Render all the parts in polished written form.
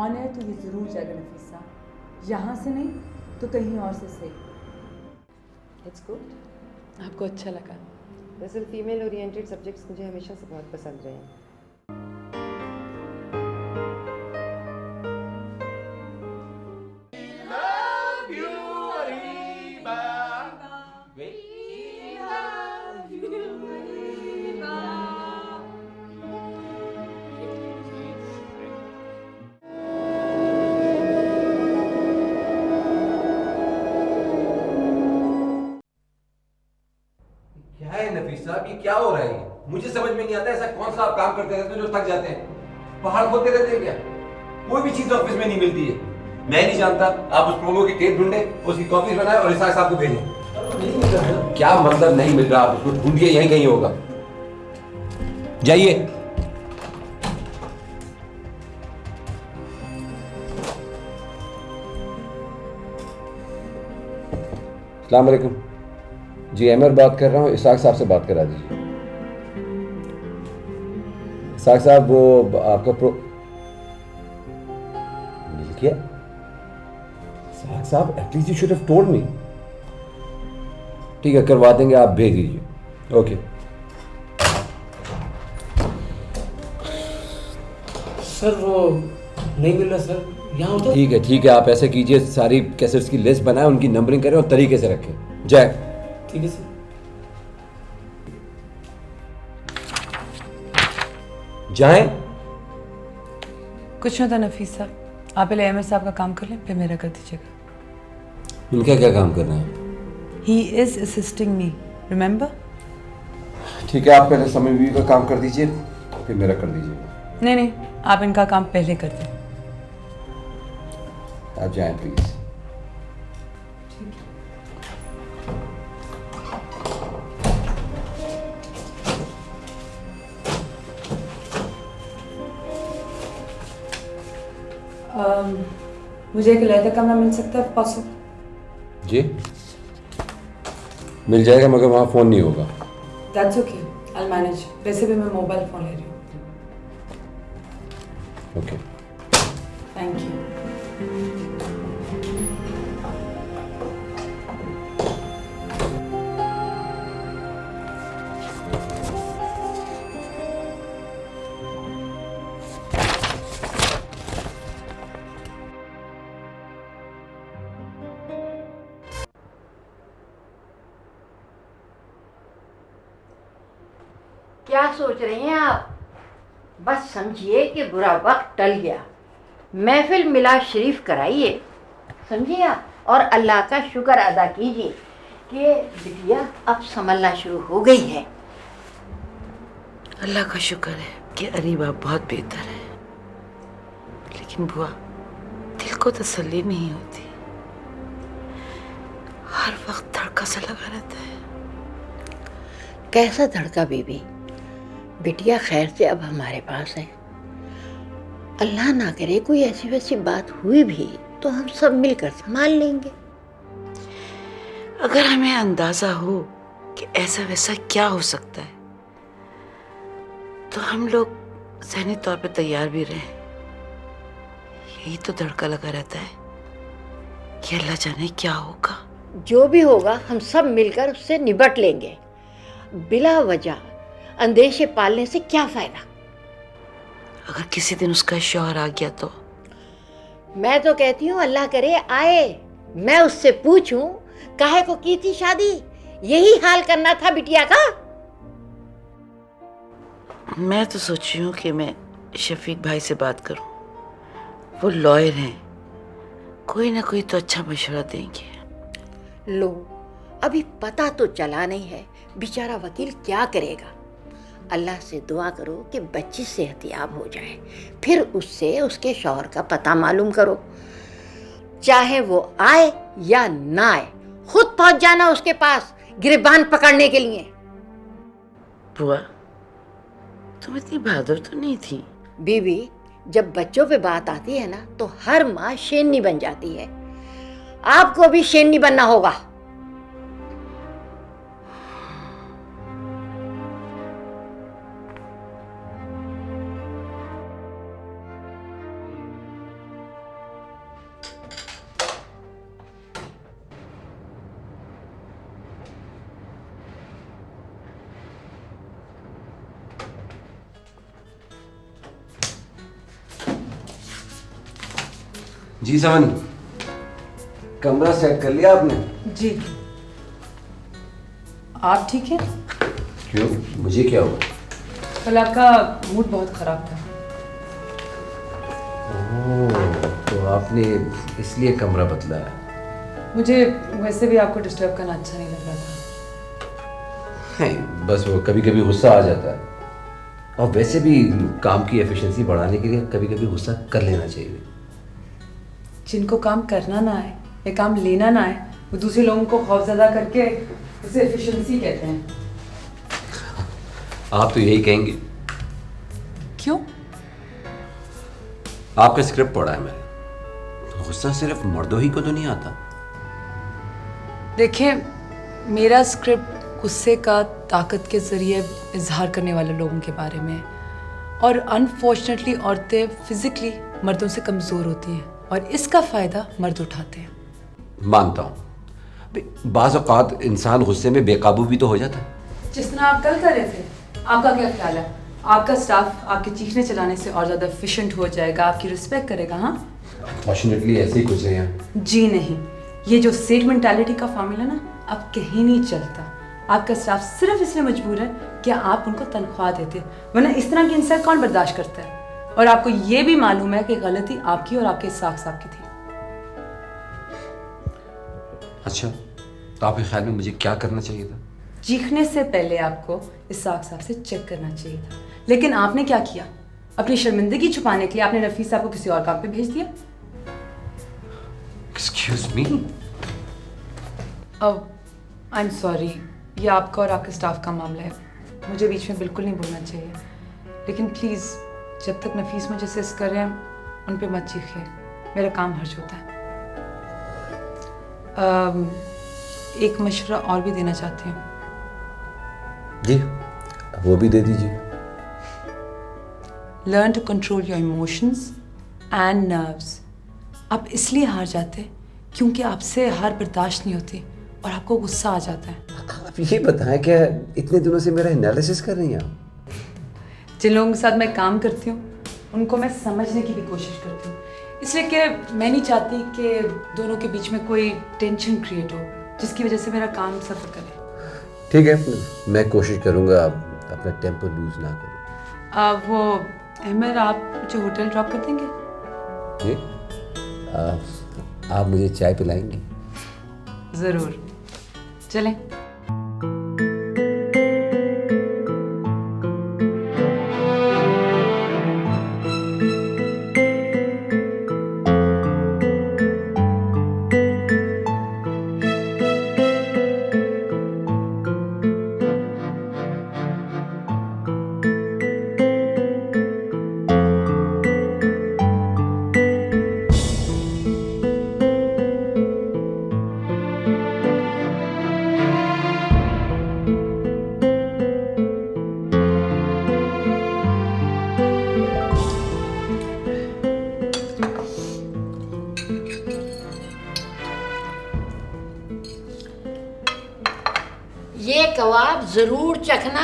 On air तो ये ज़रूर जाएगा नफीसा, यहाँ से नहीं तो कहीं और से सही। It's good. आपको अच्छा लगा? दरअसल फीमेल ओरिएंटेड सब्जेक्ट्स मुझे हमेशा से बहुत पसंद रहे हैं। क्या है नफीस साहब, ये क्या हो रहा है? मुझे समझ में नहीं आता ऐसा कौन सा आप काम करते रहते हैं जो थक जाते हैं? पहाड़ खोदते रहते हैं क्या? कोई भी चीज ऑफिस में नहीं मिलती है। मैं नहीं जानता, आप उस प्रोमो की टेप ढूंढे, उसकी कॉपी बनाए और इसाक साहब को भेजें। क्या मतलब नहीं मिल रहा? आप उसको ढूंढिए, यहीं कहीं होगा। जाइए। अस्सलाम वालेकुम जी, अमर बात कर रहा हूँ। इसाक साहब से बात करा दीजिए। इसाक साहब, वो आपका मिल गया? इसाक साहब, at least you should have told me. ठीक है, करवा देंगे, आप भेज दीजिए। ओके। सर वो नहीं मिल रहा सर, यहाँ होता। ठीक है, आप ऐसे कीजिए, सारी कैसेट्स की लिस्ट बनाएं, उनकी नंबरिंग करें और तरीके से रखें। जय। ठीक है सर। जाएं। कुछ नहीं था नफीस साहब, आप पहले एमएस साहब का काम कर लें, फिर मेरा कर दीजिएगा। उनका क्या काम करना है? He is assisting me, remember? ठीक है, आप पहले समय बीवी का काम कर दीजिए, फिर मेरा कर दीजिएगा। नहीं, आप इनका काम पहले कर दें। आप जाएं प्लीज। मुझे एक अलग कमरा मिल सकता है पॉसिबल? जी मिल जाएगा, मगर वहाँ फ़ोन नहीं होगा। That's okay, I will manage. वैसे भी मैं मोबाइल फ़ोन ले रही हूँ। ओके। Thank you. क्या सोच रही हैं आप? बस समझिए कि बुरा वक्त टल गया, महफिल मिला शरीफ कराइए, समझिए आप, और अल्लाह का शुक्र अदा कीजिए कि बिटिया अब संभलना शुरू हो गई है। अल्लाह का शुक्र है कि अरीबा बहुत बेहतर है, लेकिन बुआ दिल को तसल्ली नहीं होती, हर वक्त धड़का सा लगा रहता है। कैसा धड़का बीबी? बिटिया खैर से अब हमारे पास है। अल्लाह ना करे कोई ऐसी वैसी बात हुई भी तो हम सब मिलकर संभाल लेंगे। अगर हमें अंदाजा हो कि ऐसा वैसा क्या हो सकता है तो हम लोग ज़हनी तौर पे तैयार भी रहें। यही तो धड़का लगा रहता है कि अल्लाह जाने क्या होगा। जो भी होगा हम सब मिलकर उससे निपट लेंगे। बिला वजह अंदेशे पालने से क्या फायदा? अगर किसी दिन उसका शौहर आ गया तो? मैं तो कहती हूँ अल्लाह करे आए, मैं उससे पूछूं काहे को की थी शादी, यही हाल करना था बिटिया का। मैं तो सोच रही हूँ कि मैं शफीक भाई से बात करूं, वो लॉयर हैं, कोई ना कोई तो अच्छा मशवरा देंगे। लो, अभी पता तो चला नहीं है बेचारा वकील क्या करेगा। अल्लाह से दुआ करो कि बच्ची सेहतियाब हो जाए, फिर उससे उसके शौहर का पता मालूम करो। चाहे वो आए या ना आए, खुद पहुंच जाना उसके पास गिरबान पकड़ने के लिए। बुआ, तुम इतनी बहादुर तो नहीं थी। बीवी, जब बच्चों पे बात आती है ना तो हर माँ शेरनी बन जाती है। आपको भी शेरनी बनना होगा। जी समन, कमरा सेट कर लिया आपने? जी। आप ठीक हैं? क्यों, मुझे क्या हुआ? कल आपका मूड बहुत खराब था। ओह, तो आपने इसलिए कमरा बदला है? मुझे वैसे भी आपको डिस्टर्ब करना अच्छा नहीं लग रहा था। नहीं, बस वो कभी कभी गुस्सा आ जाता है, और वैसे भी काम की एफिशिएंसी बढ़ाने के लिए कभी कभी गुस्सा कर लेना चाहिए। जिनको काम करना ना आए या काम लेना ना आए, वो दूसरे लोगों को खौफजदा करके उसे एफिशिएंसी कहते हैं। आप तो यही कहेंगे। क्यों? आपका स्क्रिप्ट पढ़ा है मैंने, गुस्सा सिर्फ मर्दों ही को तो नहीं आता। देखिए, मेरा स्क्रिप्ट गुस्से का ताकत के ज़रिए इजहार करने वाले लोगों के बारे में है, और अनफॉर्चुनेटली औरतें फिजिकली मर्दों से कमज़ोर होती हैं और इसका फ़ायदा मर्द उठाते हैं। मानता हूँ, बाज़ औक़ात इंसान गुस्से में बेकाबू भी तो हो जाता है। जिस तरह आप कल कर रहे थे, आपका क्या ख्याल है? आपका स्टाफ आपके चीखने चलाने से और ज़्यादा एफिशिएंट हो जाएगा, आपकी रिस्पेक्ट करेगा? हाँ, अनफॉर्चुनेटली ऐसे ही कुछ है यहाँ। जी नहीं, ये जो सेट मेंटालिटी का फॉर्मूला ना अब कहीं नहीं चलता। आपका स्टाफ सिर्फ इसलिए मजबूर है कि आप उनको तनख्वाह देते, वरना इस तरह की इंसल्ट कौन बर्दाश्त करता है? और आपको ये भी मालूम है कि गलती आपकी और आपके इसाक साहब की थी। अच्छा, तो आपके ख्याल में मुझे क्या करना चाहिए था? चीखने से पहले आपको इसाक साहब से चेक करना चाहिए था, लेकिन आपने क्या किया? अपनी शर्मिंदगी छुपाने के लिए आपने रफीक साहब को किसी और काम पे भेज दिया। Excuse me. I am sorry, ये आपका और आपके स्टाफ का मामला है, मुझे बीच में बिल्कुल नहीं बोलना चाहिए, लेकिन प्लीज़ जब तक नफीस मुझे असिस्ट कर रहे हैं उन पे मत चीखिए, मेरा काम हर्ज होता है। एक मशवरा और भी देना चाहती हूँ। जी, वो भी दे दीजिए। Learn to control your emotions and nerves. आप इसलिए हार जाते क्योंकि आपसे हार बर्दाश्त नहीं होती और आपको गुस्सा आ जाता है। आप ये बताएं, क्या इतने दिनों से मेरा एनालिसिस कर रही हैं आप? जिन लोगों के साथ मैं काम करती हूँ उनको मैं समझने की भी कोशिश करती हूँ, इसलिए कि मैं नहीं चाहती कि दोनों के बीच में कोई टेंशन क्रिएट हो जिसकी वजह से मेरा काम सफ़र करे। ठीक है, मैं कोशिश करूँगा अपना टेम्पो लूज ना करूँ। वो अहमद, आप मुझे होटल ड्रॉप कर देंगे? जी, आप मुझे चाय पिलाएंगी? ज़रूर, चलें। ये कबाब जरूर चखना,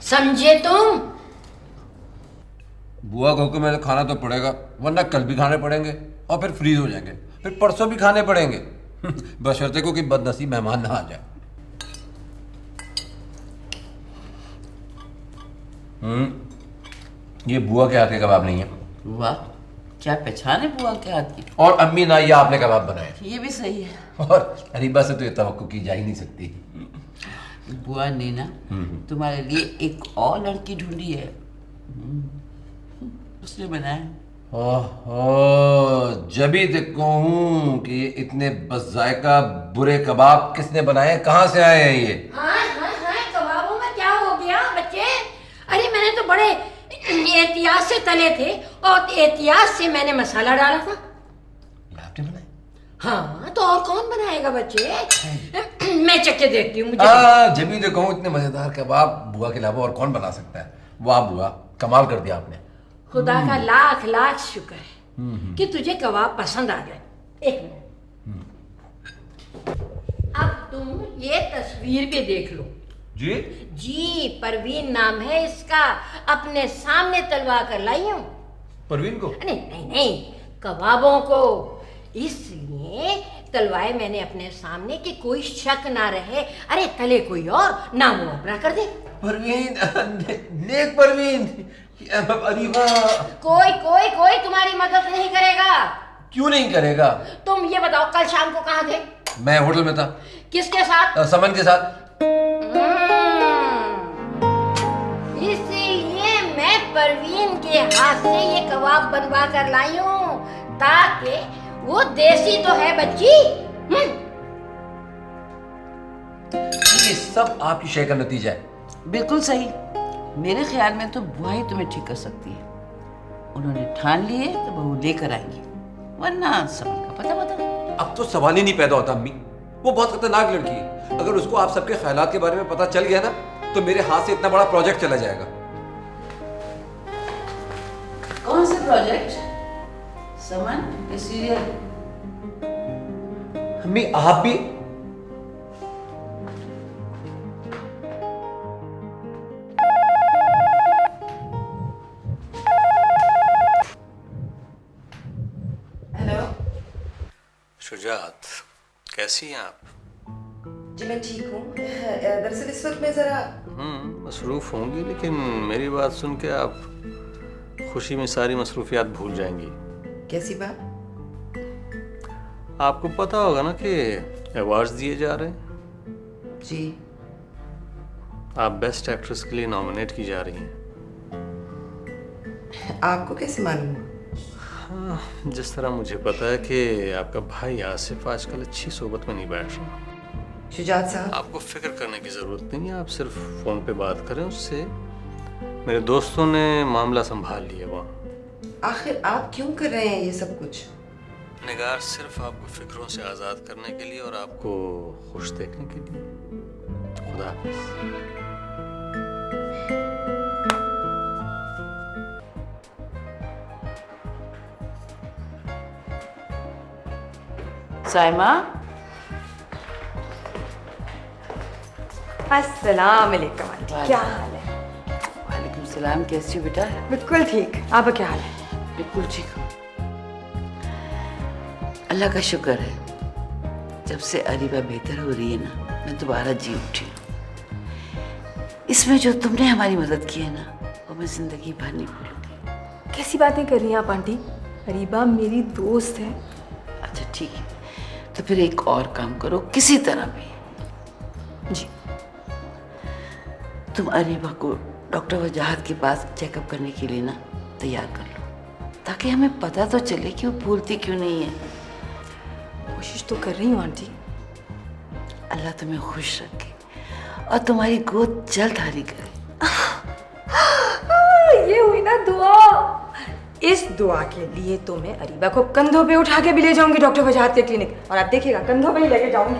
समझे तुम? बुआ को हुक्म है, खाना तो पड़ेगा, वरना कल भी खाने पड़ेंगे और फिर फ्रीज हो जाएंगे, फिर परसों भी खाने पड़ेंगे। बशर्ते को कि बदनसीब मेहमान ना आ जाए। ये बुआ के हाथ के कबाब नहीं है। वाह, क्या पहचान है बुआ के हाथ की। और अम्मी ना, ये आपने कबाब बनाए। ये भी सही है। और अरीबा से तो ये तवक्को की जा ही नहीं सकती। बुआ ने ना तुम्हारे लिए एक और लड़की ढूंढी है, उसने बनाया। ओहो, जभी देखो हूँ कि ये इतने बज़ायका बुरे कबाब किसने बनाए, कहाँ से आए हैं ये? हाँ, कबाबों में क्या हो गया बच्चे? अरे मैंने तो बड़े एहतियात से तले थे और एहतियात से मैंने मसाला डाला था। ये आपने बनाए? हाँ, तो और कौन बनाएगा बच्चे? मैं चक्के देखती हूँ। जभी देखो हूँ इतने मजेदार कबाब बुआ के अलावा और कौन बना सकता है? वाह बुआ, कमाल कर दिया आपने। खुदा का लाख लाख शुक्र है कि तुझे कबाब पसंद आ गए। एक मिनट, अब तुम ये तस्वीर भी देख लो। जी? जी, परवीन नाम है इसका, अपने सामने तलवा कर लाई हूँ। परवीन को? नहीं, कबाबों को। इसलिए तलवाए मैंने अपने सामने कि कोई शक ना रहे। अरे तले कोई और, ना वो अपना कर दे। परवीन, नेक परवीन, अरीबा। कोई कोई कोई तुम्हारी मदद नहीं करेगा। क्यों नहीं करेगा? तुम ये बताओ, कल शाम को कहाँ थे? मैं होटल में था। किसके साथ? समन के साथ। इसीलिए मैं परवीन के हाथ से ये कबाब बनवा कर लाई हूँ, ताकि वो देसी तो है बच्ची। ये सब आपकी शय का नतीजा है। बिल्कुल सही। मेरे ख्याल में तो बुआ ही तुम्हें ठीक कर सकती है। उन्होंने ठान लिए तो बहू लेकर आएंगी, वरना समन का पता बता। अब तो सवाल ही नहीं पैदा होता अम्मी। वो बहुत खतरनाक लड़की है। अगर उसको आप सबके ख्यालात के बारे में पता चल गया ना, तो मेरे हाथ से इतना बड़ा प्रोजेक्ट चला जाएगा। कौन सा प्रोजेक्ट? समन के सीरियल? अम्मी आप भी। शुजात, कैसी हैं आप? जी मैं ठीक हूँ। दरअसल इस वक्त मैं ज़रा मसरूफ़ होंगी, लेकिन मेरी बात सुन के आप खुशी में सारी मसरूफियात भूल जाएंगी। कैसी बात? आपको पता होगा ना कि अवार्ड्स दिए जा रहे हैं। जी। आप बेस्ट एक्ट्रेस के लिए नॉमिनेट की जा रही हैं। आपको कैसे मालूम? हाँ, जिस तरह मुझे पता है कि आपका भाई आसिफ आजकल अच्छी सोबत में नहीं बैठ रहा। शुजात साहब, आपको फिक्र करने की ज़रूरत नहीं है, आप सिर्फ फ़ोन पे बात करें उससे। मेरे दोस्तों ने मामला संभाल लिया वहाँ। आखिर आप क्यों कर रहे हैं ये सब कुछ? निगार सिर्फ आपको फिक्रों से आज़ाद करने के लिए और आपको खुश देखने के लिए। खुदा हाफिज़। साइमा, अस्सलाम वालेकुम आंटी, क्या हाल है? वालेकुम सलाम। कैसी हो बेटा? बिल्कुल ठीक, आपका क्या हाल है? बिल्कुल ठीक हूँ, अल्लाह का शुक्र है। जब से अरीबा बेहतर हो रही है ना, मैं दोबारा जी उठी हूँ। इसमें जो तुमने हमारी मदद की है ना, वो मैं जिंदगी भर नहीं भूलूंगी। कैसी बातें कर रही हैं आप आंटी? अरीबा मेरी दोस्त है। अच्छा ठीक है, तो फिर एक और काम करो, किसी तरह भी जी। तुम अरीबा को डॉक्टर वजाहत के पास चेकअप करने के लिए ना तैयार कर लो, ताकि हमें पता तो चले कि वो भूलती क्यों नहीं है। कोशिश तो कर रही हूँ आंटी। अल्लाह तुम्हें खुश रखे और तुम्हारी गोद जल्द हरी करे। ये हुई ना दुआ। इस दुआ के लिए तो मैं अरीबा को कंधों पे उठा के भी ले जाऊंगी डॉक्टर वजाहत के क्लिनिक, और आप देखिएगा कंधों पे ही लेके जाऊंगी।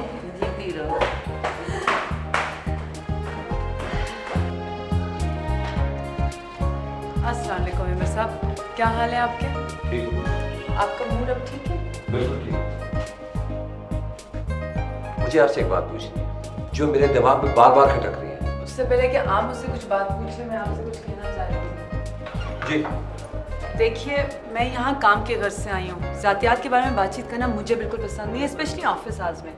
अस्सलाम वालेकुम इमर साहब, क्या हाल है आपके? ठीक है। आपका मूड अब ठीक है? बिल्कुल ठीक। मुझे आपसे एक बात पूछनी है जो मेरे दिमाग में बार बार खटक रही है। उससे पहले कि आप मुझसे कुछ बात पूछे, मैं आपसे कुछ कहना चाह रही हूँ। जी। देखिए, मैं यहाँ काम के गर्ज से आई हूँ। ज़ातियात के बारे में बातचीत करना मुझे बिल्कुल पसंद नहीं है, स्पेशली ऑफिस आवर्स में।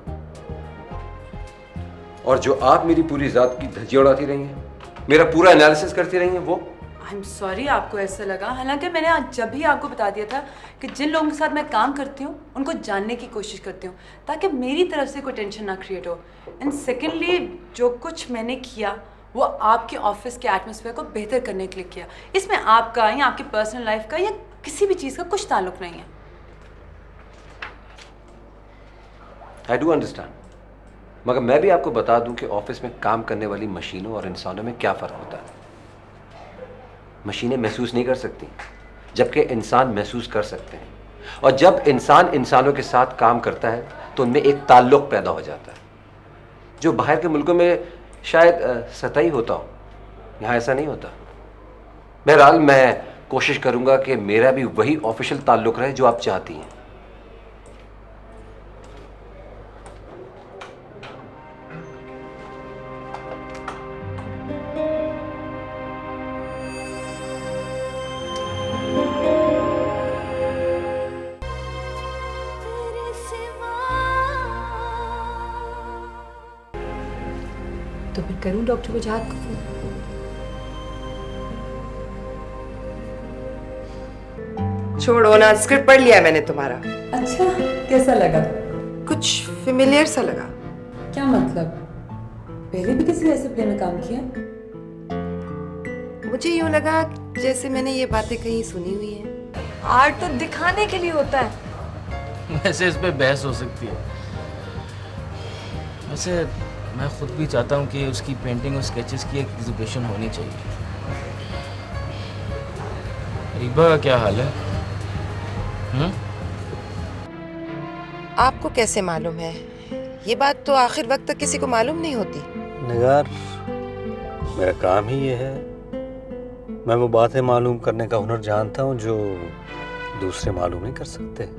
और जो आप मेरी पूरी ज़ात की धज्जियाँ उड़ाती रही हैं, मेरा पूरा एनालिसिस करती रही हैं, वो आई एम सॉरी आपको ऐसा लगा। हालांकि मैंने आज जब भी आपको बता दिया था कि जिन लोगों के साथ मैं काम करती हूँ उनको जानने की कोशिश करती हूँ, ताकि मेरी तरफ से कोई टेंशन ना क्रिएट हो। एंड सेकेंडली, जो कुछ मैंने किया वो आपके ऑफिस के एटमॉस्फेयर को बेहतर करने के लिए किया। इसमें आपका या आपकी पर्सनल लाइफ का या किसी भी चीज़ का कुछ ताल्लुक नहीं है। आई डू अंडरस्टैंड, मगर मैं भी आपको बता दूं कि ऑफिस में काम करने वाली मशीनों और इंसानों में क्या फ़र्क होता है। मशीनें महसूस नहीं कर सकती, जबकि इंसान महसूस कर सकते हैं। और जब इंसान इंसानों के साथ काम करता है तो उनमें एक ताल्लुक़ पैदा हो जाता है, जो बाहर के मुल्कों में शायद सतही होता हो, यहाँ ऐसा नहीं होता। बहरहाल, मैं कोशिश करूँगा कि मेरा भी वही ऑफिशियल ताल्लुक़ रहे जो आप चाहती हैं। करूं डॉक्टर वजाहत को फोन? छोड़ो ना, स्क्रिप्ट पढ़ लिया मैंने तुम्हारा। अच्छा, कैसा लगा? कुछ फेमिलियर सा लगा। क्या मतलब? पहले भी किसी ऐसे प्ले में काम किया? मुझे यूं लगा जैसे मैंने ये बातें कहीं सुनी हुई हैं। आर्ट तो दिखाने के लिए होता है। वैसे इस पे बहस हो सकती है। वैसे मैं खुद भी चाहता हूँ कि उसकी पेंटिंग और स्केचेस की एक एग्जीबिशन होनी चाहिए। रीबा का क्या हाल है? आपको कैसे मालूम है? ये बात तो आखिर वक्त तक किसी को मालूम नहीं होती। निगार, मेरा काम ही ये है। मैं वो बातें मालूम करने का हुनर जानता हूँ जो दूसरे मालूम नहीं कर सकते।